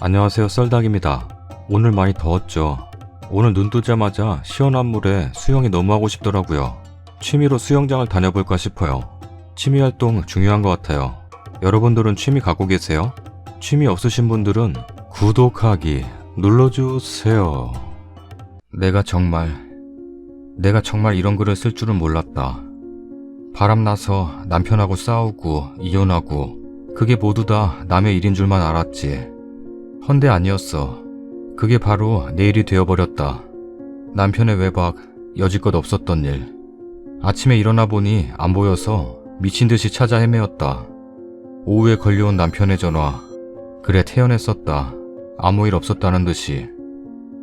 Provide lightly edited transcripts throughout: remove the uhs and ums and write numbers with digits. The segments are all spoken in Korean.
안녕하세요, 썰닭입니다. 오늘 많이 더웠죠. 오늘 눈 뜨자마자 시원한 물에 수영이 너무 하고 싶더라고요. 취미로 수영장을 다녀볼까 싶어요. 취미활동 중요한 것 같아요. 여러분들은 취미 갖고 계세요? 취미 없으신 분들은 구독하기 눌러주세요. 내가 정말 이런 글을 쓸 줄은 몰랐다. 바람나서 남편하고 싸우고 이혼하고 그게 모두 다 남의 일인 줄만 알았지. 헌데 아니었어. 그게 바로 내 일이 되어버렸다. 남편의 외박, 여지껏 없었던 일. 아침에 일어나 보니 안 보여서 미친듯이 찾아 헤매었다. 오후에 걸려온 남편의 전화. 그래, 태연했었다. 아무 일 없었다는 듯이.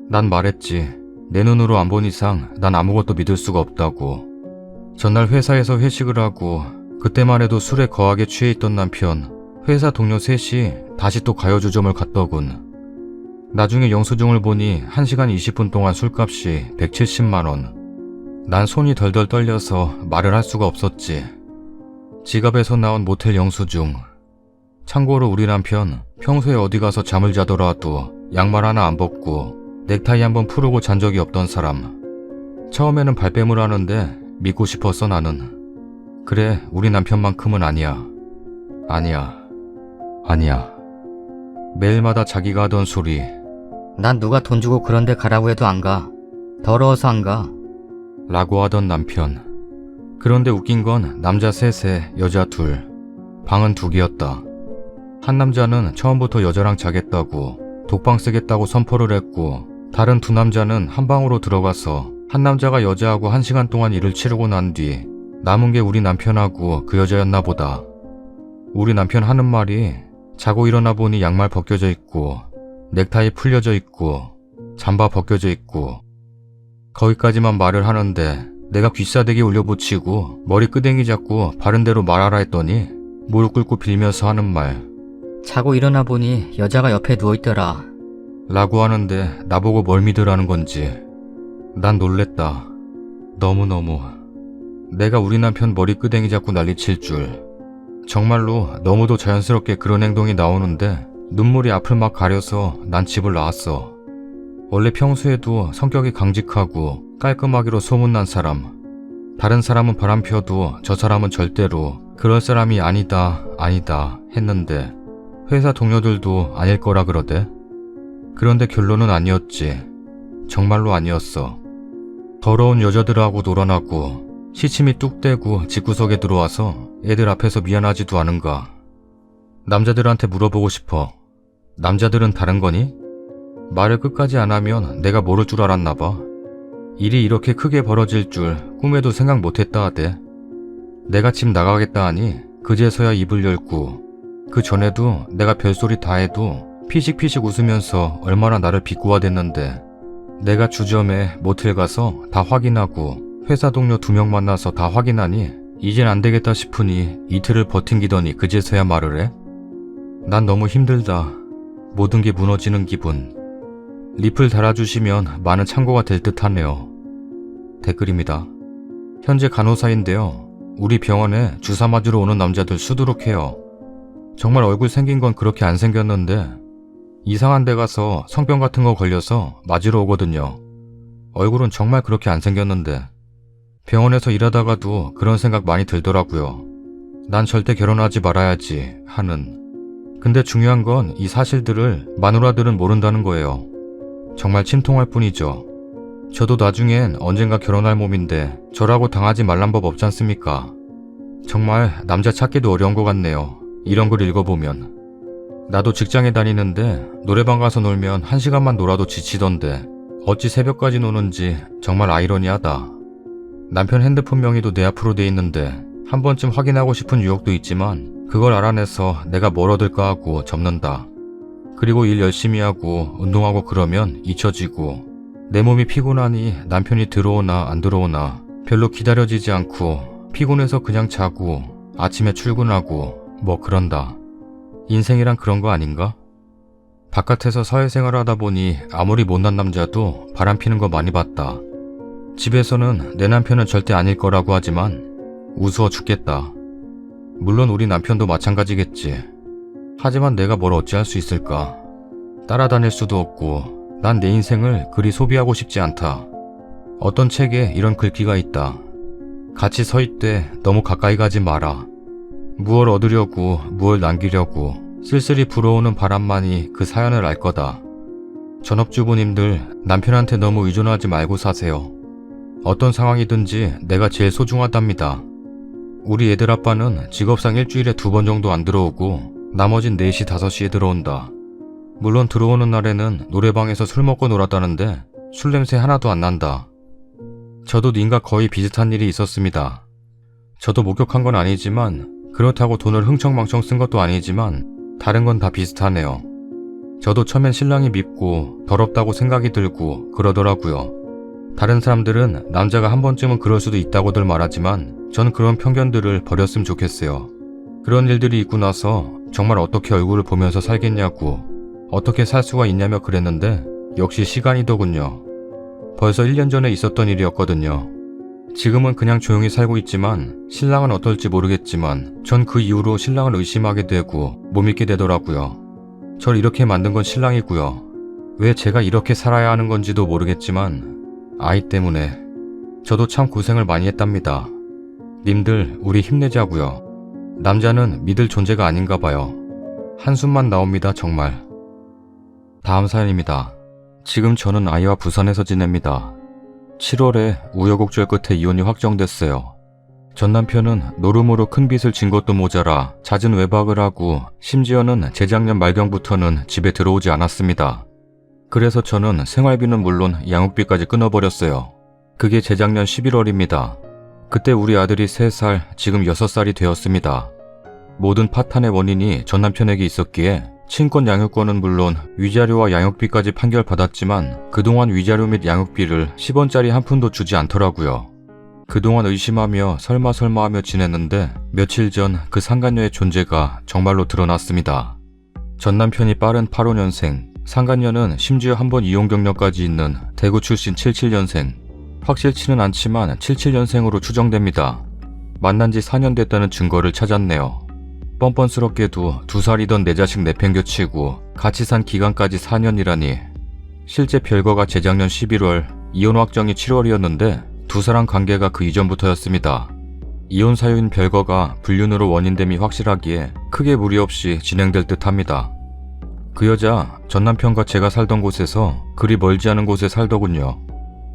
난 말했지. 내 눈으로 안 본 이상 난 아무것도 믿을 수가 없다고. 전날 회사에서 회식을 하고 그때만 해도 술에 거하게 취해 있던 남편, 회사 동료 셋이 다시 또 가요주점을 갔더군. 나중에 영수증을 보니 1시간 20분 동안 술값이 170만원. 난 손이 덜덜 떨려서 말을 할 수가 없었지. 지갑에서 나온 모텔 영수증. 참고로 우리 남편 평소에 어디 가서 잠을 자더라도 양말 하나 안 벗고 넥타이 한번 풀고 잔 적이 없던 사람. 처음에는 발뺌을 하는데 믿고 싶었어 나는. 그래, 우리 남편만큼은 아니야. 아니야. 매일마다 자기가 하던 소리. 난 누가 돈 주고 그런 데 가라고 해도 안 가. 더러워서 안 가. 라고 하던 남편. 그런데 웃긴 건 남자 셋에 여자 둘. 방은 2개였다. 한 남자는 처음부터 여자랑 자겠다고 독방 쓰겠다고 선포를 했고, 다른 2 남자는 한 방으로 들어가서 한 남자가 여자하고 1시간 동안 일을 치르고 난 뒤 남은 게 우리 남편하고 그 여자였나 보다. 우리 남편 하는 말이 자고 일어나 보니 양말 벗겨져 있고 넥타이 풀려져 있고 잠바 벗겨져 있고. 거기까지만 말을 하는데 내가 귀싸대기 올려붙이고 머리 끄댕이 잡고 바른 대로 말하라 했더니 무릎 꿇고 빌면서 하는 말. 자고 일어나 보니 여자가 옆에 누워있더라. 라고 하는데 나보고 뭘 믿으라는 건지. 난 놀랬다. 너무너무. 내가 우리 남편 머리 끄댕이 잡고 난리칠 줄. 정말로 너무도 자연스럽게 그런 행동이 나오는데 눈물이 앞을 막 가려서 난 집을 나왔어. 원래 평소에도 성격이 강직하고 깔끔하기로 소문난 사람. 다른 사람은 바람 펴도 저 사람은 절대로 그럴 사람이 아니다 했는데 회사 동료들도 아닐 거라 그러대. 그런데 결론은 아니었지. 정말로 아니었어. 더러운 여자들하고 놀아나고 시침이 뚝 떼고 집구석에 들어와서 애들 앞에서 미안하지도 않은가. 남자들한테 물어보고 싶어. 남자들은 다른 거니? 말을 끝까지 안 하면 내가 모를 줄 알았나 봐. 일이 이렇게 크게 벌어질 줄 꿈에도 생각 못했다 하대. 내가 집 나가겠다 하니 그제서야 입을 열고, 그 전에도 내가 별소리 다 해도 피식피식 웃으면서 얼마나 나를 비꼬아댔는데, 내가 주점에 모텔 가서 다 확인하고 회사 동료 2명 만나서 다 확인하니 이젠 안 되겠다 싶으니 이틀을 버팅기더니 그제서야 말을 해? 난 너무 힘들다. 모든 게 무너지는 기분. 리플 달아주시면 많은 참고가 될 듯하네요. 댓글입니다. 현재 간호사인데요. 우리 병원에 주사 맞으러 오는 남자들 수두룩해요. 정말 얼굴 생긴 건 그렇게 안 생겼는데 이상한 데 가서 성병 같은 거 걸려서 맞으러 오거든요. 얼굴은 정말 그렇게 안 생겼는데. 병원에서 일하다가도 그런 생각 많이 들더라고요. 난 절대 결혼하지 말아야지 하는. 근데 중요한 건 이 사실들을 마누라들은 모른다는 거예요. 정말 침통할 뿐이죠. 저도 나중엔 언젠가 결혼할 몸인데 저라고 당하지 말란 법 없지 않습니까? 정말 남자 찾기도 어려운 것 같네요. 이런 글 읽어보면. 나도 직장에 다니는데 노래방 가서 놀면 1시간만 놀아도 지치던데 어찌 새벽까지 노는지 정말 아이러니하다. 남편 핸드폰 명의도 내 앞으로 돼 있는데 한 번쯤 확인하고 싶은 유혹도 있지만 그걸 알아내서 내가 뭘 얻을까 하고 접는다. 그리고 일 열심히 하고 운동하고 그러면 잊혀지고, 내 몸이 피곤하니 남편이 들어오나 안 들어오나 별로 기다려지지 않고 피곤해서 그냥 자고 아침에 출근하고 뭐 그런다. 인생이란 그런 거 아닌가? 바깥에서 사회생활 하다 보니 아무리 못난 남자도 바람 피는 거 많이 봤다. 집에서는 내 남편은 절대 아닐 거라고 하지만 우스워 죽겠다. 물론 우리 남편도 마찬가지겠지. 하지만 내가 뭘 어찌할 수 있을까? 따라다닐 수도 없고 난 내 인생을 그리 소비하고 싶지 않다. 어떤 책에 이런 글귀가 있다. 같이 서 있되 너무 가까이 가지 마라. 무얼 얻으려고 무얼 남기려고 쓸쓸히 불어오는 바람만이 그 사연을 알 거다. 전업주부님들, 남편한테 너무 의존하지 말고 사세요. 어떤 상황이든지 내가 제일 소중하답니다. 우리 애들 아빠는 직업상 일주일에 2번 정도 안 들어오고 나머진 4시 5시에 들어온다. 물론 들어오는 날에는 노래방에서 술 먹고 놀았다는데 술 냄새 하나도 안 난다. 저도 님과 거의 비슷한 일이 있었습니다. 저도 목격한 건 아니지만 그렇다고 돈을 흥청망청 쓴 것도 아니지만 다른 건 다 비슷하네요. 저도 처음엔 신랑이 밉고 더럽다고 생각이 들고 그러더라고요. 다른 사람들은 남자가 한 번쯤은 그럴 수도 있다고들 말하지만 전 그런 편견들을 버렸으면 좋겠어요. 그런 일들이 있고 나서 정말 어떻게 얼굴을 보면서 살겠냐고, 어떻게 살 수가 있냐며 그랬는데 역시 시간이더군요. 벌써 1년 전에 있었던 일이었거든요. 지금은 그냥 조용히 살고 있지만 신랑은 어떨지 모르겠지만 전 그 이후로 신랑을 의심하게 되고 못 믿게 되더라고요. 절 이렇게 만든 건 신랑이고요. 왜 제가 이렇게 살아야 하는 건지도 모르겠지만 아이 때문에 저도 참 고생을 많이 했답니다. 님들, 우리 힘내자고요. 남자는 믿을 존재가 아닌가 봐요. 한숨만 나옵니다, 정말. 다음 사연입니다. 지금 저는 아이와 부산에서 지냅니다. 7월에 우여곡절 끝에 이혼이 확정됐어요. 전 남편은 노름으로 큰 빚을 진 것도 모자라 잦은 외박을 하고 심지어는 재작년 말경부터는 집에 들어오지 않았습니다. 그래서 저는 생활비는 물론 양육비까지 끊어버렸어요. 그게 재작년 11월입니다. 그때 우리 아들이 3살, 지금 6살이 되었습니다. 모든 파탄의 원인이 전 남편에게 있었기에 친권 양육권은 물론 위자료와 양육비까지 판결받았지만 그동안 위자료 및 양육비를 10원짜리 한 푼도 주지 않더라고요. 그동안 의심하며 설마 하며 지냈는데 며칠 전 그 상간녀의 존재가 정말로 드러났습니다. 전 남편이 빠른 85년생, 상간녀는 심지어 한 번 이혼 경력까지 있는 대구 출신 77년생. 확실치는 않지만 77년생으로 추정됩니다. 만난 지 4년 됐다는 증거를 찾았네요. 뻔뻔스럽게도 2살이던 내 자식 내팽겨치고 같이 산 기간까지 4년이라니. 실제 별거가 재작년 11월, 이혼 확정이 7월이었는데 두 사람 관계가 그 이전부터였습니다. 이혼 사유인 별거가 불륜으로 원인됨이 확실하기에 크게 무리 없이 진행될 듯합니다. 그 여자, 전 남편과 제가 살던 곳에서 그리 멀지 않은 곳에 살더군요.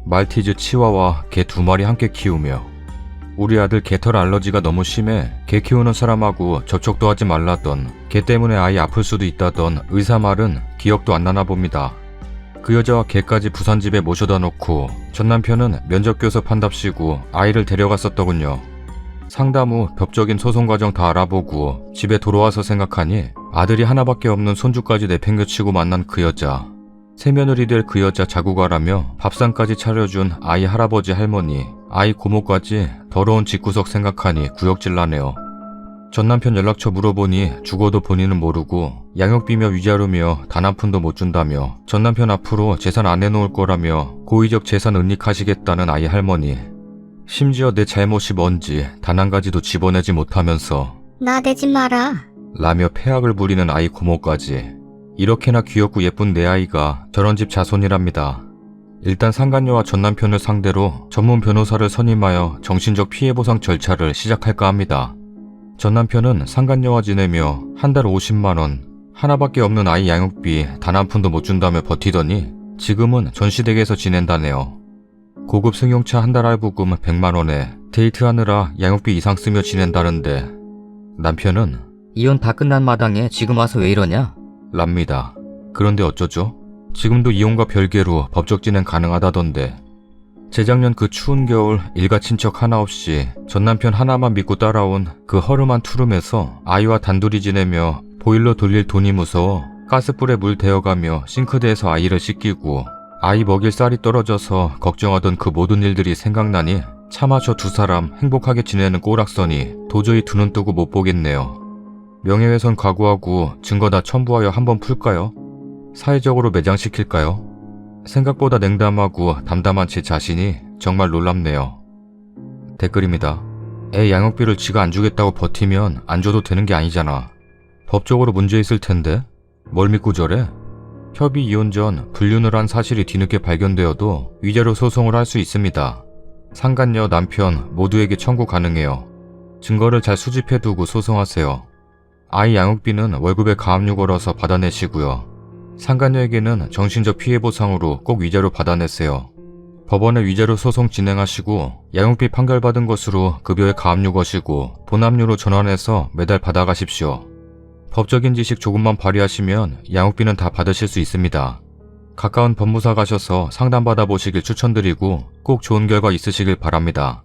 말티즈 치와와 개 2마리 함께 키우며. 우리 아들 개털 알러지가 너무 심해 개 키우는 사람하고 접촉도 하지 말라던, 개 때문에 아이 아플 수도 있다던 의사 말은 기억도 안 나나 봅니다. 그 여자와 개까지 부산 집에 모셔다 놓고 전 남편은 면접 교섭한답시고 아이를 데려갔었더군요. 상담 후 법적인 소송 과정 다 알아보고 집에 돌아와서 생각하니 아들이 하나밖에 없는 손주까지 내팽겨치고 만난 그 여자, 새며느리 될 그 여자 자구가라며 밥상까지 차려준 아이 할아버지 할머니, 아이 고모까지 더러운 집구석 생각하니 구역질 나네요. 전 남편 연락처 물어보니 죽어도 본인은 모르고 양육비며 위자료며 단 한 푼도 못 준다며 전 남편 앞으로 재산 안 내놓을 거라며 고의적 재산 은닉하시겠다는 아이 할머니. 심지어 내 잘못이 뭔지 단 한 가지도 집어내지 못하면서 나대지 마라. 라며 폐악을 부리는 아이 고모까지. 이렇게나 귀엽고 예쁜 내 아이가 저런 집 자손이랍니다. 일단 상간녀와 전 남편을 상대로 전문 변호사를 선임하여 정신적 피해보상 절차를 시작할까 합니다. 전 남편은 상간녀와 지내며 한 달 50만원, 하나밖에 없는 아이 양육비 단 한 푼도 못 준다며 버티더니 지금은 전시댁에서 지낸다네요. 고급 승용차 한 달 할부금 100만원에 데이트하느라 양육비 이상 쓰며 지낸다는데 남편은 이혼 다 끝난 마당에 지금 와서 왜 이러냐? 랍니다. 그런데 어쩌죠? 지금도 이혼과 별개로 법적 진행 가능하다던데. 재작년 그 추운 겨울 일가 친척 하나 없이 전 남편 하나만 믿고 따라온 그 허름한 투룸에서 아이와 단둘이 지내며 보일러 돌릴 돈이 무서워 가스불에 물 데워가며 싱크대에서 아이를 씻기고 아이 먹일 쌀이 떨어져서 걱정하던 그 모든 일들이 생각나니 차마 저 두 사람 행복하게 지내는 꼬락서니 도저히 두 눈 뜨고 못 보겠네요. 명예훼손 각오하고 증거 다 첨부하여 한번 풀까요? 사회적으로 매장시킬까요? 생각보다 냉담하고 담담한 제 자신이 정말 놀랍네요. 댓글입니다. 애 양육비를 지가 안 주겠다고 버티면 안 줘도 되는 게 아니잖아. 법적으로 문제 있을 텐데 뭘 믿고 저래? 협의 이혼 전 불륜을 한 사실이 뒤늦게 발견되어도 위자료 소송을 할 수 있습니다. 상간녀, 남편 모두에게 청구 가능해요. 증거를 잘 수집해두고 소송하세요. 아이 양육비는 월급에 가압류 걸어서 받아내시고요. 상간녀에게는 정신적 피해 보상으로 꼭 위자료 받아내세요. 법원에 위자료 소송 진행하시고 양육비 판결받은 것으로 급여에 가압류 거시고 본압류로 전환해서 매달 받아가십시오. 법적인 지식 조금만 발휘하시면 양육비는 다 받으실 수 있습니다. 가까운 법무사 가셔서 상담받아 보시길 추천드리고 꼭 좋은 결과 있으시길 바랍니다.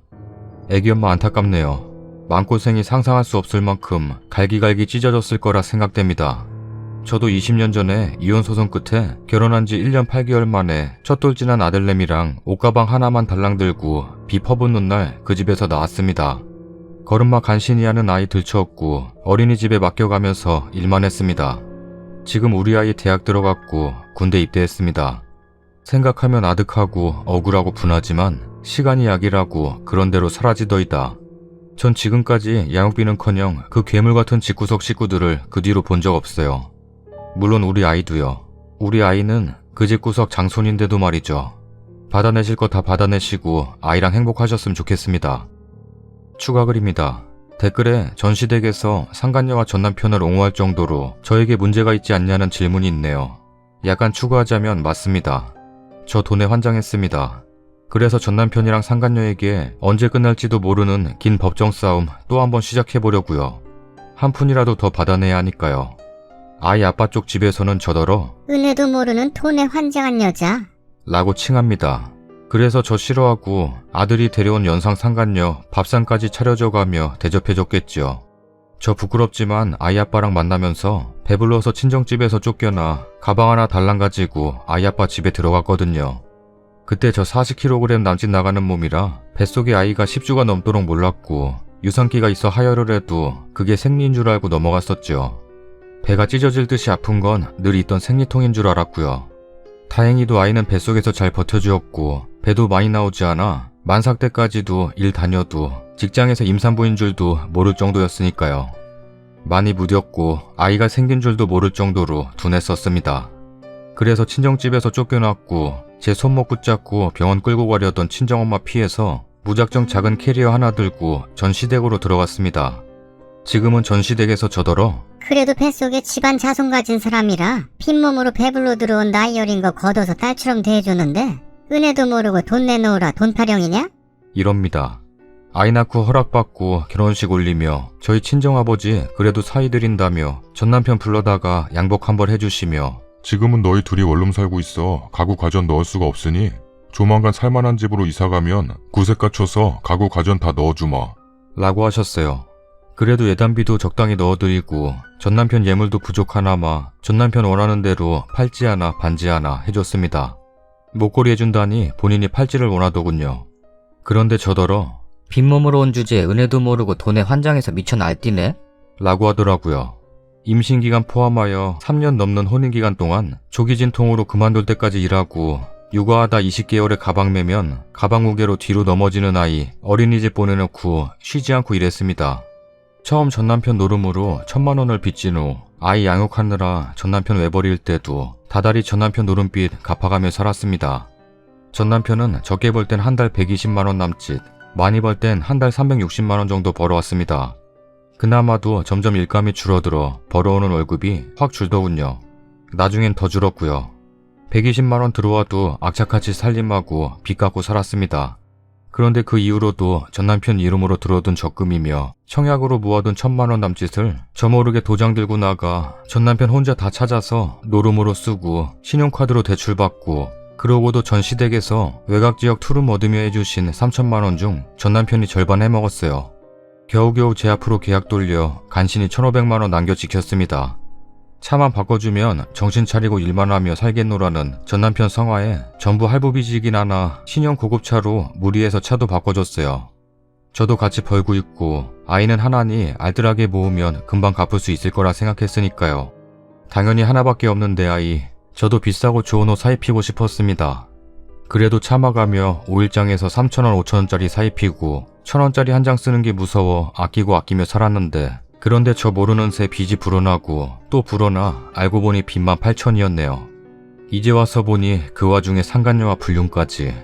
애기 엄마 안타깝네요. 마음고생이 상상할 수 없을 만큼 갈기갈기 찢어졌을 거라 생각됩니다. 저도 20년 전에 이혼 소송 끝에 결혼한 지 1년 8개월 만에 첫돌진한 아들내미랑 옷가방 하나만 달랑 들고 비 퍼붓는 날 그 집에서 나왔습니다. 걸음마 간신히 하는 아이 들쳐업고 어린이집에 맡겨가면서 일만 했습니다. 지금 우리 아이 대학 들어갔고 군대 입대했습니다. 생각하면 아득하고 억울하고 분하지만 시간이 약이라고 그런대로 사라지더이다. 전 지금까지 양육비는커녕 그 괴물같은 집구석 식구들을 그 뒤로 본 적 없어요. 물론 우리 아이도요. 우리 아이는 그 집구석 장손인데도 말이죠. 받아내실 거 다 받아내시고 아이랑 행복하셨으면 좋겠습니다. 추가 글입니다. 댓글에 전시댁에서 상간녀와 전남편을 옹호할 정도로 저에게 문제가 있지 않냐는 질문이 있네요. 약간 추가하자면 맞습니다. 저 돈에 환장했습니다. 그래서 전남편이랑 상간녀에게 언제 끝날지도 모르는 긴 법정 싸움 또 한번 시작해보려고요. 한 푼이라도 더 받아내야 하니까요. 아이 아빠 쪽 집에서는 저더러 은혜도 모르는 돈에 환장한 여자. 라고 칭합니다. 그래서 저 싫어하고 아들이 데려온 연상 상간녀 밥상까지 차려줘가며 대접해줬겠죠. 저 부끄럽지만 아이 아빠랑 만나면서 배불러서 친정집에서 쫓겨나 가방 하나 달랑 가지고 아이 아빠 집에 들어갔거든요. 그때 저 40kg 남짓 나가는 몸이라 뱃속에 아이가 10주가 넘도록 몰랐고 유산기가 있어 하혈을 해도 그게 생리인 줄 알고 넘어갔었죠. 배가 찢어질 듯이 아픈 건 늘 있던 생리통인 줄 알았고요. 다행히도 아이는 뱃속에서 잘 버텨주었고 배도 많이 나오지 않아 만삭 때까지도 일 다녀도 직장에서 임산부인 줄도 모를 정도였으니까요. 많이 무뎠고 아이가 생긴 줄도 모를 정도로 둔했었습니다. 그래서 친정집에서 쫓겨났고 제 손목 붙잡고 병원 끌고 가려던 친정엄마 피해서 무작정 작은 캐리어 하나 들고 전시댁으로 들어갔습니다. 지금은 전시댁에서 저더러 그래도 뱃속에 집안 자손 가진 사람이라 빈몸으로 배불러 들어온 나이 어린 거 걷어서 딸처럼 대해주는데 은혜도 모르고 돈 내놓으라 돈 타령이냐? 이럽니다. 아이 낳고 허락받고 결혼식 올리며 저희 친정아버지 그래도 사이 드린다며 전남편 불러다가 양복 한 벌 해주시며 지금은 너희 둘이 원룸 살고 있어 가구 가전 넣을 수가 없으니 조만간 살만한 집으로 이사가면 구세가 쳐서 가구 가전 다 넣어주마 라고 하셨어요. 그래도 예단비도 적당히 넣어드리고 전남편 예물도 부족하나마 전남편 원하는 대로 팔찌 하나 반지 하나 해줬습니다. 목걸이 해준다니 본인이 팔찌를 원하더군요. 그런데 저더러 빈몸으로 온 주제에 은혜도 모르고 돈에 환장해서 미쳐 날뛰네? 라고 하더라고요. 임신기간 포함하여 3년 넘는 혼인기간 동안 조기진통으로 그만둘 때까지 일하고 육아하다 20개월의 가방 매면 가방 무게로 뒤로 넘어지는 아이 어린이집 보내놓고 쉬지 않고 일했습니다. 처음 전남편 노름으로 1000만 원을 빚진 후 아이 양육하느라 전남편 외벌이일 때도 다달이 전남편 노름빚 갚아가며 살았습니다. 전남편은 적게 벌 땐 한 달 120만 원 남짓, 많이 벌 땐 한 달 360만 원 정도 벌어왔습니다. 그나마도 점점 일감이 줄어들어 벌어오는 월급이 확 줄더군요. 나중엔 더 줄었고요. 120만 원 들어와도 악착같이 살림하고 빚 갚고 살았습니다. 그런데 그 이후로도 전남편 이름으로 들어오던 적금이며 청약으로 모아둔 1000만 원 남짓을 저모르게 도장 들고 나가 전남편 혼자 다 찾아서 노름으로 쓰고 신용카드로 대출받고 그러고도 전시댁에서 외곽지역 투룸 얻으며 해주신 3000만 원 중 전남편이 절반 해먹었어요. 겨우겨우 제 앞으로 계약 돌려 간신히 1500만 원 남겨 지켰습니다. 차만 바꿔주면 정신 차리고 일만 하며 살겠노라는 전남편 성화에 전부 할부빚이긴 하나 신형 고급차로 무리해서 차도 바꿔줬어요. 저도 같이 벌고 있고 아이는 하나니 알뜰하게 모으면 금방 갚을 수 있을 거라 생각했으니까요. 당연히 하나밖에 없는 내 아이, 저도 비싸고 좋은 옷 사입히고 싶었습니다. 그래도 참아가며 5일장에서 3,000원 5,000원짜리 사입히고 1,000원짜리 한 장 쓰는 게 무서워 아끼고 아끼며 살았는데 그런데 저 모르는 새 빚이 불어나고 또 불어나 알고 보니 빚만 8,000이었네요. 이제 와서 보니 그 와중에 상간녀와 불륜까지.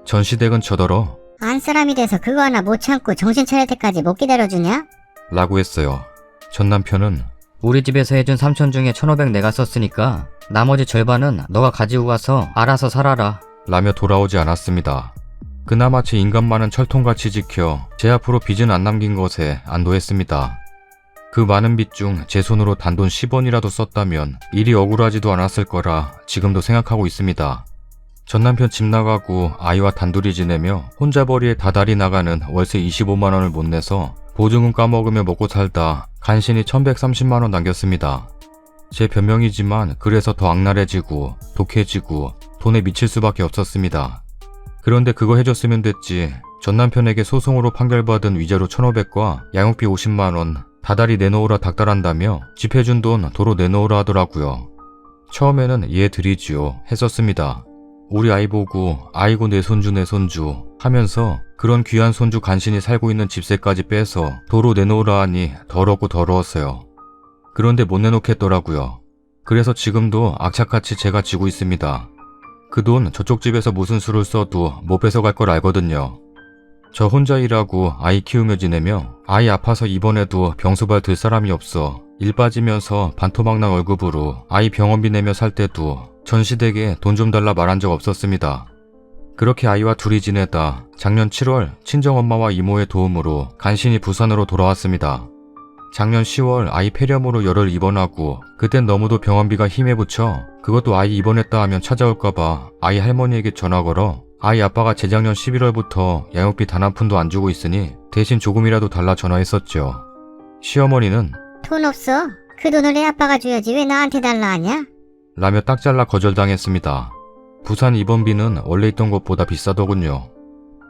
전시댁은 저더러 안사람이 돼서 그거 하나 못 참고 정신 차릴 때까지 못 기다려주냐? 라고 했어요. 전 남편은 우리 집에서 해준 3천 중에 1,500 내가 썼으니까 나머지 절반은 너가 가지고 가서 알아서 살아라. 라며 돌아오지 않았습니다. 그나마 제 인간 많은 철통같이 지켜 제 앞으로 빚은 안 남긴 것에 안도했습니다. 그 많은 빚 중 제 손으로 단돈 10원이라도 썼다면 일이 억울하지도 않았을 거라 지금도 생각하고 있습니다. 전 남편 집 나가고 아이와 단둘이 지내며 혼자벌이에 다달이 나가는 월세 25만 원을 못 내서 보증금 까먹으며 먹고 살다 간신히 1130만 원 남겼습니다. 제 변명이지만 그래서 더 악랄해지고 독해지고 돈에 미칠 수밖에 없었습니다. 그런데 그거 해줬으면 됐지. 전 남편에게 소송으로 판결받은 위자료 1,500과 양육비 50만 원 다달이 내놓으라 닥달한다며 집해준 돈 도로 내놓으라 하더라고요. 처음에는 이해 드리지요 했었습니다. 우리 아이 보고 아이고 내 손주 하면서 그런 귀한 손주 간신히 살고 있는 집세까지 빼서 도로 내놓으라 하니 더럽고 더러웠어요. 그런데 못 내놓겠더라고요. 그래서 지금도 악착같이 제가 지고 있습니다. 그 돈 저쪽 집에서 무슨 수를 써도 못 뺏어갈 걸 알거든요. 저 혼자 일하고 아이 키우며 지내며 아이 아파서 입원해도 병수발 들 사람이 없어 일 빠지면서 반토막난 월급으로 아이 병원비 내며 살 때도 전시댁에 돈 좀 달라 말한 적 없었습니다. 그렇게 아이와 둘이 지내다 작년 7월 친정엄마와 이모의 도움으로 간신히 부산으로 돌아왔습니다. 작년 10월 아이 폐렴으로 열을 입원하고 그땐 너무도 병원비가 힘에 부쳐 그것도 아이 입원했다 하면 찾아올까봐 아이 할머니에게 전화 걸어 아이 아빠가 재작년 11월부터 양육비 단 한 푼도 안 주고 있으니 대신 조금이라도 달라 전화했었죠. 시어머니는 돈 없어. 그 돈을 애 아빠가 줘야지 왜 나한테 달라 하냐? 라며 딱 잘라 거절당했습니다. 부산 입원비는 원래 있던 것보다 비싸더군요.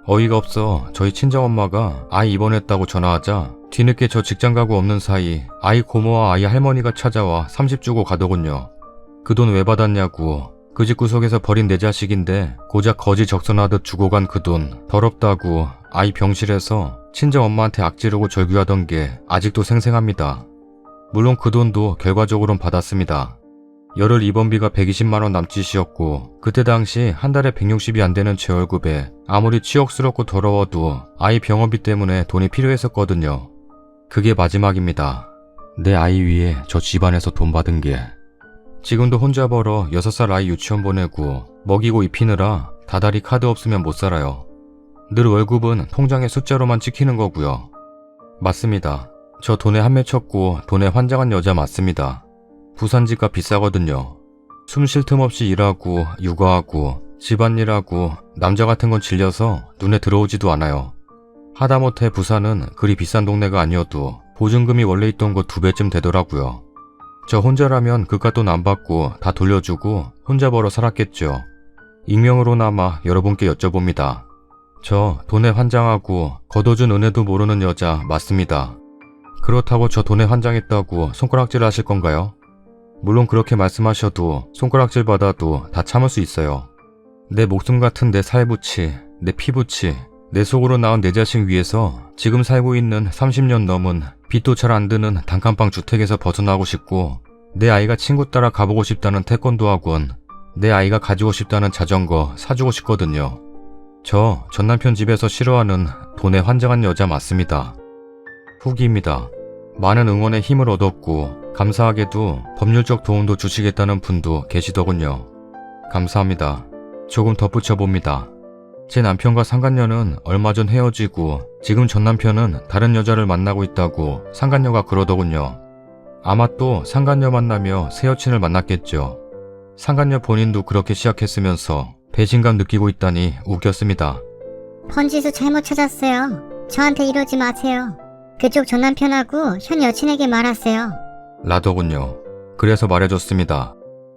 어이가 없어 저희 친정엄마가 아이 입원했다고 전화하자 뒤늦게 저 직장 가고 없는 사이 아이 고모와 아이 할머니가 찾아와 30 주고 가더군요. 그 돈 왜 받았냐고. 그 집 구석에서 버린 내 자식인데 고작 거지 적선하듯 주고 간 그 돈 더럽다고 아이 병실에서 친정엄마한테 악지르고 절규하던 게 아직도 생생합니다. 물론 그 돈도 결과적으론 받았습니다. 열흘 입원비가 120만 원 남짓이었고 그때 당시 한 달에 160이 안 되는 제 월급에 아무리 치욕스럽고 더러워도 아이 병원비 때문에 돈이 필요했었거든요. 그게 마지막입니다. 내 아이 위에 저 집안에서 돈 받은 게. 지금도 혼자 벌어 6살 아이 유치원 보내고 먹이고 입히느라 다달이 카드 없으면 못 살아요. 늘 월급은 통장에 숫자로만 찍히는 거고요. 맞습니다. 저 돈에 한 맺혔고 돈에 환장한 여자 맞습니다. 부산 집값 비싸거든요. 숨 쉴 틈 없이 일하고 육아하고 집안일하고 남자 같은 건 질려서 눈에 들어오지도 않아요. 하다못해 부산은 그리 비싼 동네가 아니어도 보증금이 원래 있던 거 2배쯤 되더라고요. 저 혼자라면 그깟 돈 안 받고 다 돌려주고 혼자 벌어 살았겠죠. 익명으로나마 여러분께 여쭤봅니다. 저 돈에 환장하고 걷어준 은혜도 모르는 여자 맞습니다. 그렇다고 저 돈에 환장했다고 손가락질 하실 건가요? 물론 그렇게 말씀하셔도 손가락질 받아도 다 참을 수 있어요. 내 목숨 같은 내 살부치, 내 피부치, 내 속으로 낳은 내 자식 위해서 지금 살고 있는 30년 넘은 빚도 잘 안 드는 단칸방 주택에서 벗어나고 싶고 내 아이가 친구 따라 가보고 싶다는 태권도 학원, 내 아이가 가지고 싶다는 자전거 사주고 싶거든요. 저 전 남편 집에서 싫어하는 돈에 환장한 여자 맞습니다. 후기입니다. 많은 응원에 힘을 얻었고 감사하게도 법률적 도움도 주시겠다는 분도 계시더군요. 감사합니다. 조금 덧붙여봅니다. 제 남편과 상간녀는 얼마 전 헤어지고 지금 전 남편은 다른 여자를 만나고 있다고 상간녀가 그러더군요. 아마 또 상간녀 만나며 새 여친을 만났겠죠. 상간녀 본인도 그렇게 시작했으면서 배신감 느끼고 있다니 웃겼습니다. 번지수 잘못 찾았어요. 저한테 이러지 마세요. 그쪽 전 남편하고 현 여친에게 말하세요. 라더군요. 그래서 말해줬습니다.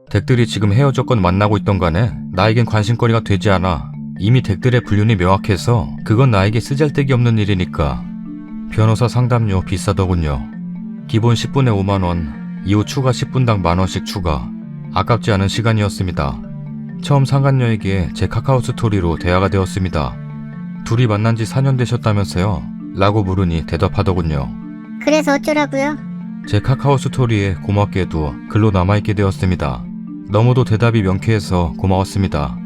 댁들이 지금 헤어졌건 만나고 있던 간에 나에겐 관심거리가 되지 않아. 이미 댁들의 불륜이 명확해서 그건 나에게 쓰잘데기 없는 일이니까. 변호사 상담료 비싸더군요. 기본 10분에 5만원, 이후 추가 10분당 만원씩 추가. 아깝지 않은 시간이었습니다. 처음 상간녀에게 제 카카오 스토리로 대화가 되었습니다. 둘이 만난 지 4년 되셨다면서요? 라고 물으니 대답하더군요. 그래서 어쩌라고요? 제 카카오 스토리에 고맙게도 글로 남아있게 되었습니다. 너무도 대답이 명쾌해서 고마웠습니다.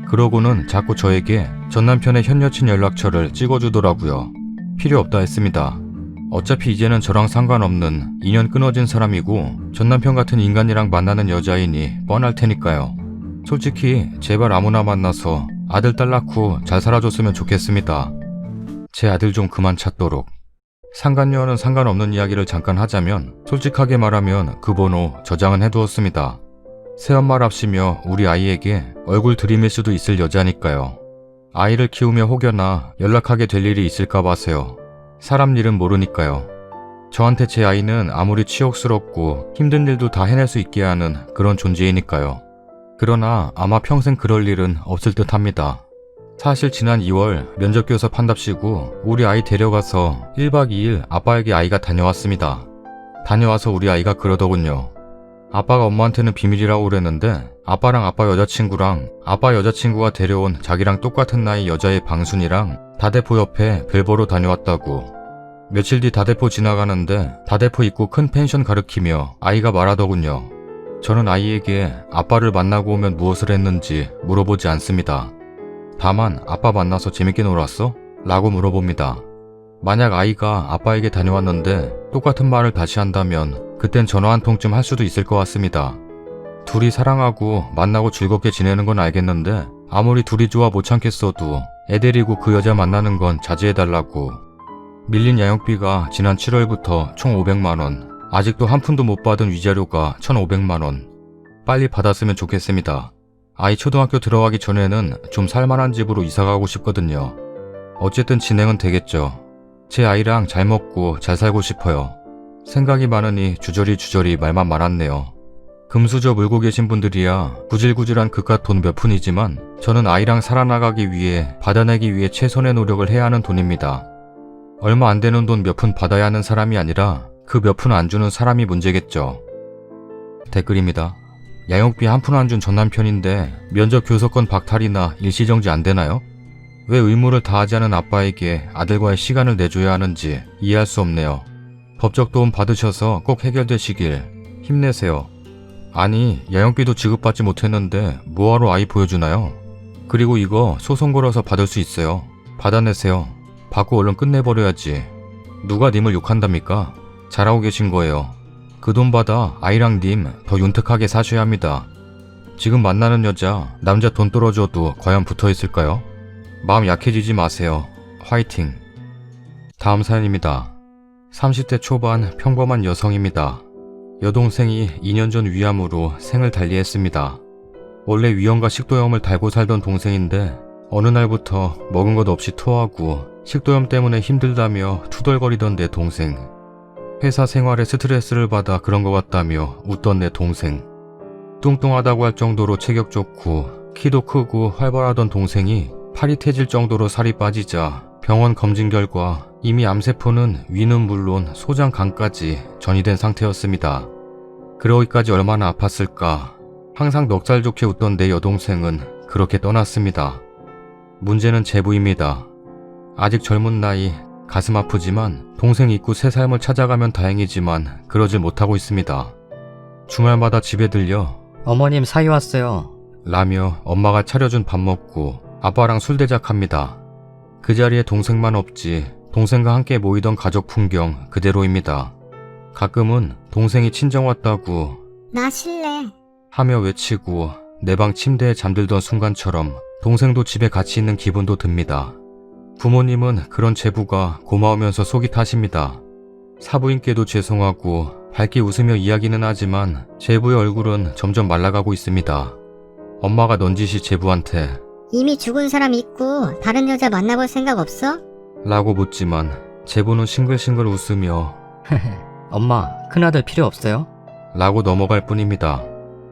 그러고는 자꾸 저에게 전 남편의 현 여친 연락처를 찍어주더라고요. 필요 없다 했습니다. 어차피 이제는 저랑 상관없는 인연 끊어진 사람이고 전 남편 같은 인간이랑 만나는 여자이니 뻔할 테니까요. 솔직히 제발 아무나 만나서 아들 딸 낳고 잘 살아줬으면 좋겠습니다. 제 아들 좀 그만 찾도록. 상간녀는 상관없는 이야기를 잠깐 하자면 솔직하게 말하면 그 번호 저장은 해두었습니다. 새엄마랍시며 우리 아이에게 얼굴 들이밀 수도 있을 여자니까요. 아이를 키우며 혹여나 연락하게 될 일이 있을까 봐서요. 사람 일은 모르니까요. 저한테 제 아이는 아무리 치욕스럽고 힘든 일도 다 해낼 수 있게 하는 그런 존재이니까요. 그러나 아마 평생 그럴 일은 없을 듯 합니다. 사실 지난 2월 면접교사 판답시고 우리 아이 데려가서 1박 2일 아빠에게 아이가 다녀왔습니다. 다녀와서 우리 아이가 그러더군요. 아빠가 엄마한테는 비밀이라고 그랬는데 아빠랑 아빠 여자친구랑 아빠 여자친구가 데려온 자기랑 똑같은 나이 여자의 방순이랑 다대포 옆에 별 보러 다녀왔다고. 며칠 뒤 다대포 지나가는데 다대포 입구 큰 펜션 가리키며 아이가 말하더군요. 저는 아이에게 아빠를 만나고 오면 무엇을 했는지 물어보지 않습니다. 다만 아빠 만나서 재밌게 놀았어? 라고 물어봅니다. 만약 아이가 아빠에게 다녀왔는데 똑같은 말을 다시 한다면 그땐 전화 한 통쯤 할 수도 있을 것 같습니다. 둘이 사랑하고 만나고 즐겁게 지내는 건 알겠는데 아무리 둘이 좋아 못 참겠어도 애 데리고 그 여자 만나는 건 자제해달라고. 밀린 양육비가 지난 7월부터 총 500만원, 아직도 한 푼도 못 받은 위자료가 1,500만원. 빨리 받았으면 좋겠습니다. 아이 초등학교 들어가기 전에는 좀 살만한 집으로 이사가고 싶거든요. 어쨌든 진행은 되겠죠. 제 아이랑 잘 먹고 잘 살고 싶어요. 생각이 많으니 주저리 말만 많았네요. 금수저 물고 계신 분들이야 구질구질한 그깟 돈 몇 푼이지만 저는 아이랑 살아나가기 위해 받아내기 위해 최선의 노력을 해야 하는 돈입니다. 얼마 안 되는 돈 몇 푼 받아야 하는 사람이 아니라 그 몇 푼 안 주는 사람이 문제겠죠. 댓글입니다. 양육비 한 푼 안 준 전 남편인데 면접 교섭권 박탈이나 일시정지 안 되나요? 왜 의무를 다하지 않은 아빠에게 아들과의 시간을 내줘야 하는지 이해할 수 없네요. 법적 도움 받으셔서 꼭 해결되시길 힘내세요. 아니, 양육비도 지급받지 못했는데 뭐하러 아이 보여주나요? 그리고 이거 소송 걸어서 받을 수 있어요. 받아내세요. 받고 얼른 끝내버려야지. 누가 님을 욕한답니까? 잘하고 계신 거예요. 그 돈 받아 아이랑 님 더 윤택하게 사셔야 합니다. 지금 만나는 여자, 남자 돈 떨어져도 과연 붙어있을까요? 마음 약해지지 마세요. 화이팅. 다음 사연입니다. 30대 초반 평범한 여성입니다. 여동생이 2년 전 위암으로 생을 달리했습니다. 원래 위염과 식도염을 달고 살던 동생인데 어느 날부터 먹은 것 없이 토하고 식도염 때문에 힘들다며 투덜거리던 내 동생. 회사 생활에 스트레스를 받아 그런 것 같다며 웃던 내 동생. 뚱뚱하다고 할 정도로 체격 좋고 키도 크고 활발하던 동생이 팔이 태질 정도로 살이 빠지자 병원 검진 결과 이미 암세포는 위는 물론 소장 간까지 전이된 상태였습니다. 그러기까지 얼마나 아팠을까. 항상 넉살 좋게 웃던 내 여동생은 그렇게 떠났습니다. 문제는 제부입니다. 아직 젊은 나이, 가슴 아프지만 동생 잊고 새 삶을 찾아가면 다행이지만 그러질 못하고 있습니다. 주말마다 집에 들려 어머님 사위 왔어요. 라며 엄마가 차려준 밥 먹고 아빠랑 술대작합니다. 그 자리에 동생만 없지 동생과 함께 모이던 가족 풍경 그대로입니다. 가끔은 동생이 친정 왔다고 나 실례. 하며 외치고 내 방 침대에 잠들던 순간처럼 동생도 집에 같이 있는 기분도 듭니다. 부모님은 그런 제부가 고마우면서 속이 타십니다. 사부인께도 죄송하고 밝게 웃으며 이야기는 하지만 제부의 얼굴은 점점 말라가고 있습니다. 엄마가 넌지시 제부한테 이미 죽은 사람 있고 다른 여자 만나볼 생각 없어? 라고 묻지만 제부는 싱글싱글 웃으며 엄마, 큰아들 필요 없어요? 라고 넘어갈 뿐입니다.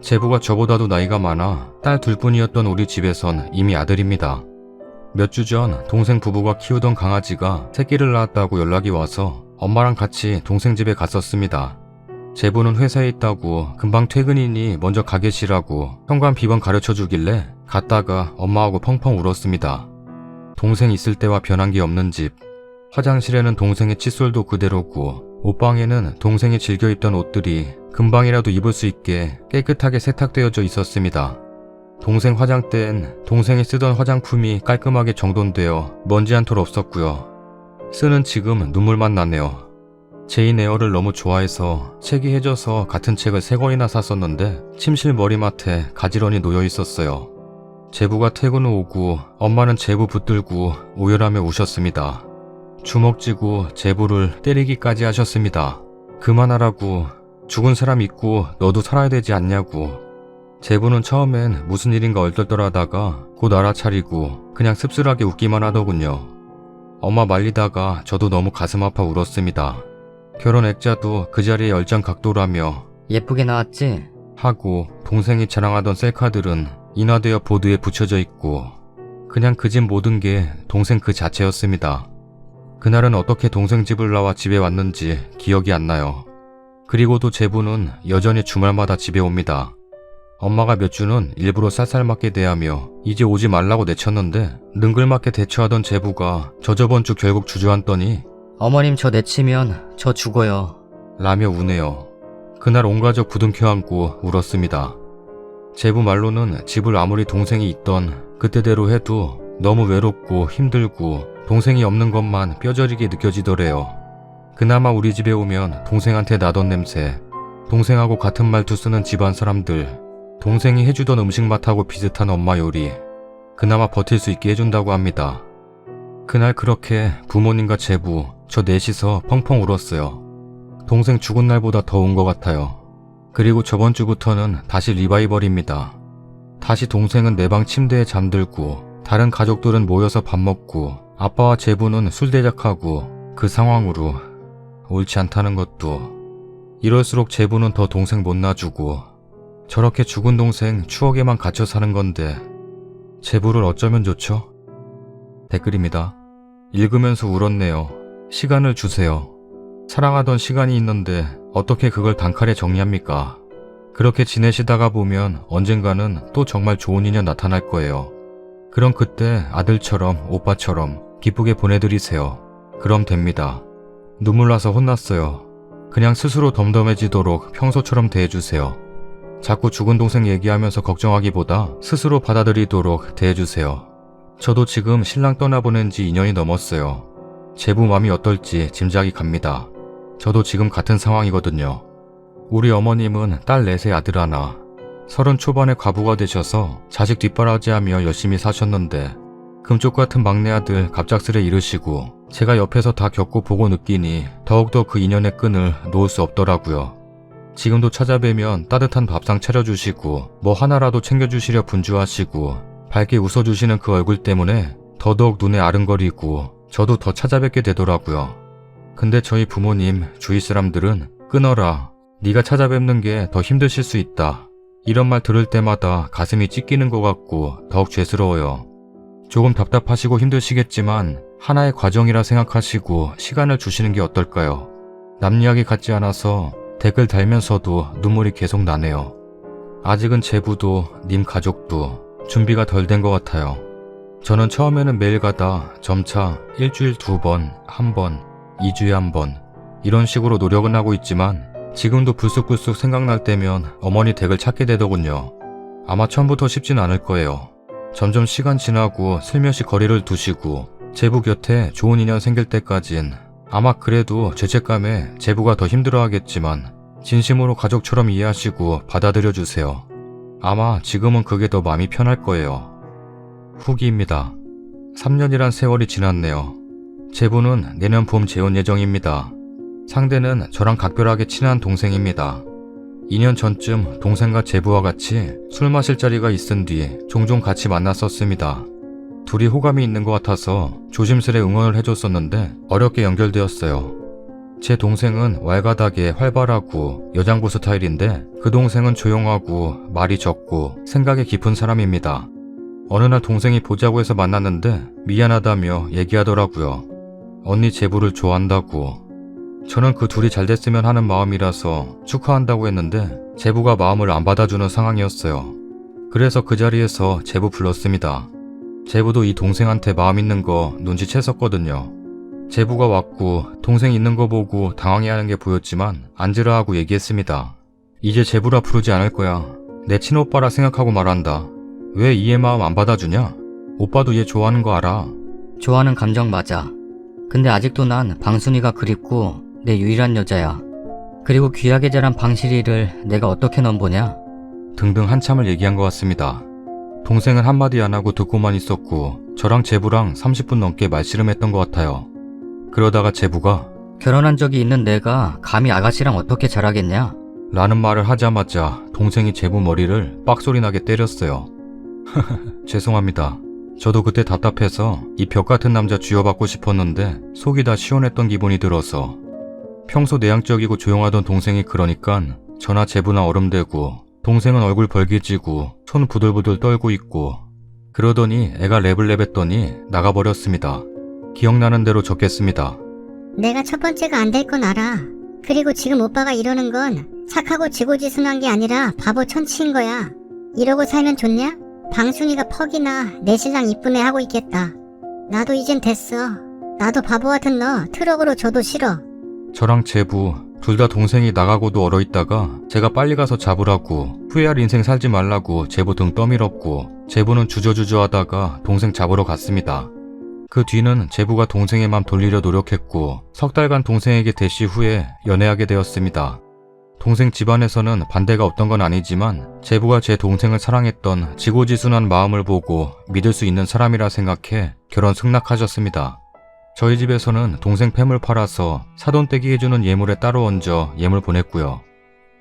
제부가 저보다도 나이가 많아 딸 둘뿐이었던 우리 집에선 이미 아들입니다. 몇 주 전 동생 부부가 키우던 강아지가 새끼를 낳았다고 연락이 와서 엄마랑 같이 동생 집에 갔었습니다. 제부는 회사에 있다고 금방 퇴근이니 먼저 가 계시라고 현관 비번 가르쳐 주길래 갔다가 엄마하고 펑펑 울었습니다. 동생 있을 때와 변한 게 없는 집. 화장실에는 동생의 칫솔도 그대로고 옷방에는 동생이 즐겨 입던 옷들이 금방이라도 입을 수 있게 깨끗하게 세탁되어져 있었습니다. 동생 화장대엔 동생이 쓰던 화장품이 깔끔하게 정돈되어 먼지 한 톨 없었고요. 쓰는 지금 눈물만 나네요. 제인 에어를 너무 좋아해서 책이 해져서 같은 책을 3권이나 샀었는데 침실 머리맡에 가지런히 놓여 있었어요. 제부가 퇴근 후 오고 엄마는 제부 붙들고 오열하며 우셨습니다. 주먹 쥐고 제부를 때리기까지 하셨습니다. 그만하라고, 죽은 사람 있고 너도 살아야 되지 않냐고. 제부는 처음엔 무슨 일인가 얼떨떨하다가 곧 알아차리고 그냥 씁쓸하게 웃기만 하더군요. 엄마 말리다가 저도 너무 가슴 아파 울었습니다. 결혼 액자도 그 자리에 열장 각도라며 예쁘게 나왔지? 하고 동생이 자랑하던 셀카들은 인화되어 보드에 붙여져 있고 그냥 그 집 모든 게 동생 그 자체였습니다. 그날은 어떻게 동생 집을 나와 집에 왔는지 기억이 안 나요. 그리고도 제부는 여전히 주말마다 집에 옵니다. 엄마가 몇 주는 일부러 쌀쌀맞게 대하며 이제 오지 말라고 내쳤는데 능글맞게 대처하던 제부가 저번 주 결국 주저앉더니 어머님 저 내치면 저 죽어요. 라며 우네요. 그날 온 가족 부둥켜 안고 울었습니다. 제부 말로는 집을 아무리 동생이 있던 그때대로 해도 너무 외롭고 힘들고 동생이 없는 것만 뼈저리게 느껴지더래요. 그나마 우리 집에 오면 동생한테 나던 냄새, 동생하고 같은 말투 쓰는 집안 사람들, 동생이 해주던 음식 맛하고 비슷한 엄마 요리, 그나마 버틸 수 있게 해준다고 합니다. 그날 그렇게 부모님과 제부, 저 넷이서 펑펑 울었어요. 동생 죽은 날보다 더 운 것 같아요. 그리고 저번 주부터는 다시 리바이벌입니다. 다시 동생은 내 방 침대에 잠들고 다른 가족들은 모여서 밥 먹고 아빠와 제부는 술 대작하고 그 상황으로 옳지 않다는 것도 이럴수록 제부는 더 동생 못 놔주고 저렇게 죽은 동생 추억에만 갇혀 사는 건데 제부를 어쩌면 좋죠? 댓글입니다. 읽으면서 울었네요. 시간을 주세요. 사랑하던 시간이 있는데 어떻게 그걸 단칼에 정리합니까? 그렇게 지내시다가 보면 언젠가는 또 정말 좋은 인연 나타날 거예요. 그럼 그때 아들처럼 오빠처럼 기쁘게 보내드리세요. 그럼 됩니다. 눈물 나서 혼났어요. 그냥 스스로 덤덤해지도록 평소처럼 대해주세요. 자꾸 죽은 동생 얘기하면서 걱정하기보다 스스로 받아들이도록 대해주세요. 저도 지금 신랑 떠나보낸 지 2년이 넘었어요. 제부 맘이 어떨지 짐작이 갑니다. 저도 지금 같은 상황이거든요. 우리 어머님은 딸 넷의 아들 하나, 30 초반에 과부가 되셔서 자식 뒷바라지하며 열심히 사셨는데 금쪽 같은 막내 아들 갑작스레 잃으시고 제가 옆에서 다 겪고 보고 느끼니 더욱더 그 인연의 끈을 놓을 수 없더라고요. 지금도 찾아뵈면 따뜻한 밥상 차려주시고 뭐 하나라도 챙겨주시려 분주하시고 밝게 웃어주시는 그 얼굴 때문에 더더욱 눈에 아른거리고 저도 더 찾아뵙게 되더라고요. 근데 저희 부모님, 주위 사람들은 끊어라, 네가 찾아뵙는 게 더 힘드실 수 있다, 이런 말 들을 때마다 가슴이 찢기는 것 같고 더욱 죄스러워요. 조금 답답하시고 힘드시겠지만 하나의 과정이라 생각하시고 시간을 주시는 게 어떨까요? 남 이야기 같지 않아서 댓글 달면서도 눈물이 계속 나네요. 아직은 제부도 님 가족도 준비가 덜 된 것 같아요. 저는 처음에는 매일 가다 점차 일주일 2번, 1번, 2주에 1번 이런 식으로 노력은 하고 있지만 지금도 불쑥불쑥 생각날 때면 어머니 댁을 찾게 되더군요. 아마 처음부터 쉽진 않을 거예요. 점점 시간 지나고 슬며시 거리를 두시고 제부 곁에 좋은 인연 생길 때까진 아마 그래도 죄책감에 제부가 더 힘들어하겠지만 진심으로 가족처럼 이해하시고 받아들여주세요. 아마 지금은 그게 더 마음이 편할 거예요. 후기입니다. 3년이란 세월이 지났네요. 제부는 내년 봄 재혼 예정입니다. 상대는 저랑 각별하게 친한 동생입니다. 2년 전쯤 동생과 제부와 같이 술 마실 자리가 있은 뒤 종종 같이 만났었습니다. 둘이 호감이 있는 것 같아서 조심스레 응원을 해줬었는데 어렵게 연결되었어요. 제 동생은 왈가닥에 활발하고 여장부 스타일인데 그 동생은 조용하고 말이 적고 생각이 깊은 사람입니다. 어느 날 동생이 보자고 해서 만났는데 미안하다며 얘기하더라고요. 언니 제부를 좋아한다고. 저는 그 둘이 잘 됐으면 하는 마음이라서 축하한다고 했는데 제부가 마음을 안 받아주는 상황이었어요. 그래서 그 자리에서 제부 불렀습니다. 제부도 이 동생한테 마음 있는 거 눈치챘었거든요. 제부가 왔고 동생 있는 거 보고 당황해하는 게 보였지만 앉으라 하고 얘기했습니다. 이제 제부라 부르지 않을 거야. 내 친오빠라 생각하고 말한다. 왜 이해 마음 안 받아주냐? 오빠도 얘 좋아하는 거 알아. 좋아하는 감정 맞아. 근데 아직도 난 방순이가 그립고 내 유일한 여자야. 그리고 귀하게 자란 방실이를 내가 어떻게 넘보냐? 등등 한참을 얘기한 것 같습니다. 동생은 한마디 안 하고 듣고만 있었고 저랑 제부랑 30분 넘게 말씨름했던 것 같아요. 그러다가 제부가 결혼한 적이 있는 내가 감히 아가씨랑 어떻게 자라겠냐? 라는 말을 하자마자 동생이 제부 머리를 빡소리 나게 때렸어요. 죄송합니다. 저도 그때 답답해서 이 벽 같은 남자 쥐어받고 싶었는데 속이 다 시원했던 기분이 들어서 평소 내향적이고 조용하던 동생이 그러니깐 저나 제부나 얼음대고 동생은 얼굴 벌개지고 손 부들부들 떨고 있고 그러더니 애가 랩을 했더니 나가버렸습니다. 기억나는 대로 적겠습니다. 내가 첫 번째가 안 될 건 알아. 그리고 지금 오빠가 이러는 건 착하고 지고지순한 게 아니라 바보 천치인 거야. 이러고 살면 좋냐? 방순이가 퍽이나 내 신랑 이쁜 애 하고 있겠다. 나도 이젠 됐어. 나도 바보 같은 너 트럭으로 줘도 싫어. 저랑 제부 둘 다 동생이 나가고도 얼어있다가 제가 빨리 가서 잡으라고 후회할 인생 살지 말라고 제부 등 떠밀었고 제부는 주저주저 하다가 동생 잡으러 갔습니다. 그 뒤는 제부가 동생의 맘 돌리려 노력했고 석 달간 동생에게 대시 후에 연애하게 되었습니다. 동생 집안에서는 반대가 없던 건 아니지만 제부가 제 동생을 사랑했던 지고지순한 마음을 보고 믿을 수 있는 사람이라 생각해 결혼 승낙하셨습니다. 저희 집에서는 동생 팸을 팔아서 사돈 떼기 해주는 예물에 따로 얹어 예물 보냈고요.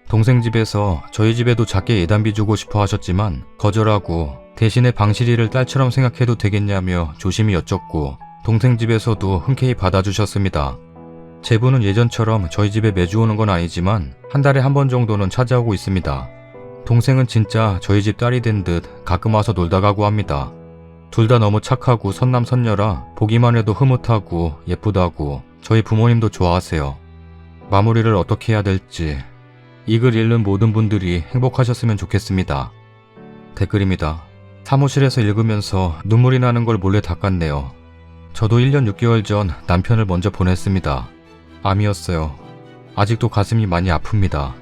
동생 집에서 저희 집에도 작게 예단비 주고 싶어 하셨지만 거절하고 대신에 방실이를 딸처럼 생각해도 되겠냐며 조심히 여쭙고 동생 집에서도 흔쾌히 받아주셨습니다. 제부는 예전처럼 저희 집에 매주 오는 건 아니지만 한 달에 한 번 정도는 찾아오고 있습니다. 동생은 진짜 저희 집 딸이 된 듯 가끔 와서 놀다 가고 합니다. 둘 다 너무 착하고 선남선녀라 보기만 해도 흐뭇하고 예쁘다고 저희 부모님도 좋아하세요. 마무리를 어떻게 해야 될지 이 글 읽는 모든 분들이 행복하셨으면 좋겠습니다. 댓글입니다. 사무실에서 읽으면서 눈물이 나는 걸 몰래 닦았네요. 저도 1년 6개월 전 남편을 먼저 보냈습니다. 암이었어요. 아직도 가슴이 많이 아픕니다.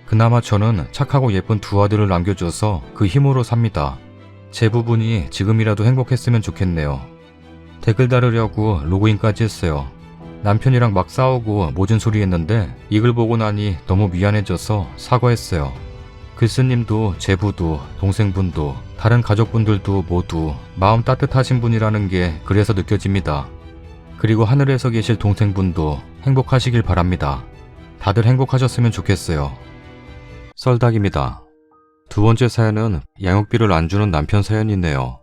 그나마 저는 착하고 예쁜 두 아들을 남겨줘서 그 힘으로 삽니다. 제 부분이 지금이라도 행복했으면 좋겠네요. 댓글 다르려고 로그인까지 했어요. 남편이랑 막 싸우고 모진 소리 했는데 이 글 보고 나니 너무 미안해져서 사과했어요. 글쓰님도 제부도 동생분도 다른 가족분들도 모두 마음 따뜻하신 분이라는 게 그래서 느껴집니다. 그리고 하늘에서 계실 동생분도 행복하시길 바랍니다. 다들 행복하셨으면 좋겠어요. 썰닭입니다. 두 번째 사연은 양육비를 안 주는 남편 사연이네요.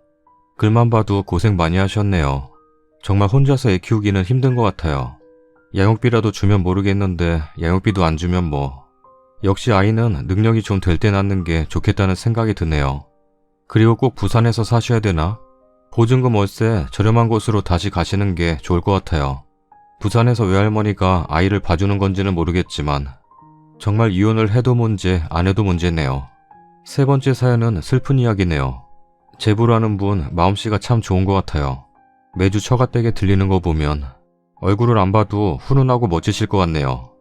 글만 봐도 고생 많이 하셨네요. 정말 혼자서 애 키우기는 힘든 것 같아요. 양육비라도 주면 모르겠는데 양육비도 안 주면 뭐. 역시 아이는 능력이 좀 될 때 낳는 게 좋겠다는 생각이 드네요. 그리고 꼭 부산에서 사셔야 되나? 보증금 월세 저렴한 곳으로 다시 가시는 게 좋을 것 같아요. 부산에서 외할머니가 아이를 봐주는 건지는 모르겠지만 정말 이혼을 해도 문제 안 해도 문제네요. 세 번째 사연은 슬픈 이야기네요. 제부라는 분 마음씨가 참 좋은 것 같아요. 매주 처갓댁에 들리는 거 보면 얼굴을 안 봐도 훈훈하고 멋지실 것 같네요.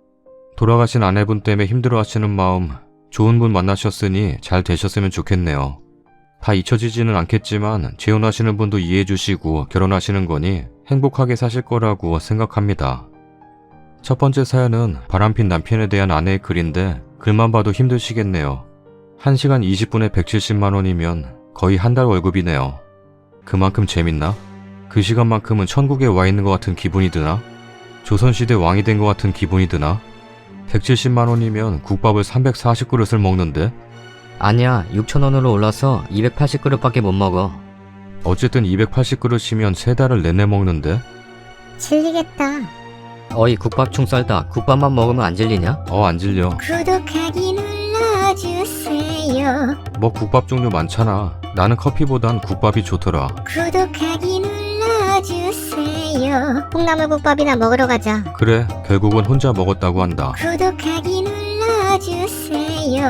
돌아가신 아내분 때문에 힘들어하시는 마음 좋은 분 만나셨으니 잘 되셨으면 좋겠네요. 다 잊혀지지는 않겠지만 재혼하시는 분도 이해해 주시고 결혼하시는 거니 행복하게 사실 거라고 생각합니다. 첫 번째 사연은 바람핀 남편에 대한 아내의 글인데 글만 봐도 힘드시겠네요. 1시간 20분에 170만 원이면 거의 한 달 월급이네요. 그만큼 재밌나? 그 시간만큼은 천국에 와 있는 것 같은 기분이 드나? 조선시대 왕이 된 것 같은 기분이 드나? 170만 원이면 국밥을 340그릇을 먹는데? 아니야, 6,000원으로 올라서 280그릇밖에 못 먹어. 어쨌든 280그릇이면 3달을 내내 먹는데? 질리겠다. 어이 국밥충 썰다. 국밥만 먹으면 안 질리냐? 안 질려. 구독하기 눌러주세요. 뭐 국밥 종류 많잖아. 나는 커피보단 국밥이 좋더라. 구독하기 눌러주세요. 콩나물국밥이나 먹으러 가자. 그래, 결국은 혼자 먹었다고 한다. 구독하기 눌러주세요.